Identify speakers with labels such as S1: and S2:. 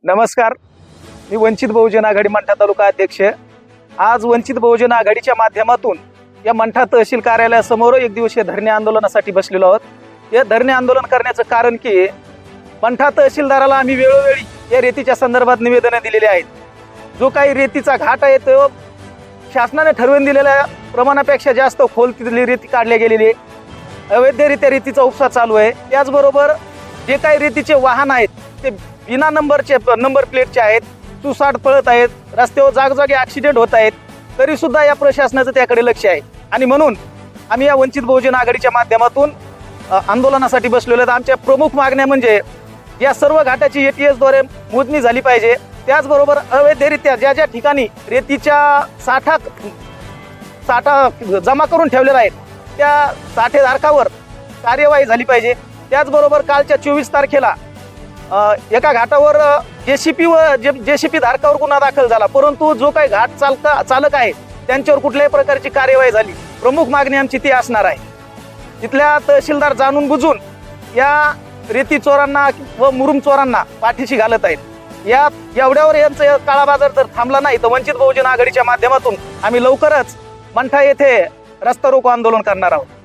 S1: नमस्कार, मी वंचित बहुजन आघाडी मंठा तालुका अध्यक्ष। आज वंचित बहुजन आघाडीच्या माध्यमातून या मंठा तहसील कार्यालयासमोर एक दिवसीय धरणे आंदोलनासाठी बसलेलो आहोत। या धरणे आंदोलन करण्याचं कारण की मंठा तहसीलदाराला आम्ही वेळोवेळी या रेतीच्या संदर्भात निवेदनं दिलेली आहेत। जो काही रेतीचा घाट आहे तो शासनाने ठरवून दिलेल्या प्रमाणापेक्षा जास्त खोल तिथली रेती काढली गेलेली आहे। अवैधरित्या रेतीचा उपसा चालू आहे। त्याचबरोबर जे काही रेतीचे वाहन आहेत ते बिना नंबर प्लेटचे आहेत, सुसाट पळत आहेत, रस्त्यावर जागोजागी ॲक्सिडेंट होत आहेत, तरी सुद्धा या प्रशासनाचं त्याकडे लक्ष आहे। आणि म्हणून आम्ही या वंचित बहुजन आघाडीच्या माध्यमातून आंदोलनासाठी बसलेलो आहोत। आमच्या प्रमुख मागण्या म्हणजे या सर्व घाटाची ATS द्वारे मोजणी झाली पाहिजे। त्याचबरोबर अवैधरित्या ज्या ज्या ठिकाणी रेतीच्या साठा जमा करून ठेवलेला आहे त्या साठेधारकावर कार्यवाही झाली पाहिजे। त्याचबरोबर कालच्या 24 तारखेला एका घाटावर JCP धारकावर गुन्हा दाखल झाला, परंतु जो काही घाट चालक आहे त्यांच्यावर कुठल्याही प्रकारची कार्यवाही झाली। प्रमुख मागणी आमची ती असणार आहे। तिथल्या तहसीलदार जाणून बुजून या रेती चोरांना व मुरुम चोरांना पाठीशी घालत आहेत। या एवढ्यावर यांचा काळा बाजार जर थांबला नाही तर वंचित बहुजन आघाडीच्या माध्यमातून आम्ही लवकरच मंठा येथे रस्ता रोको आंदोलन करणार आहोत।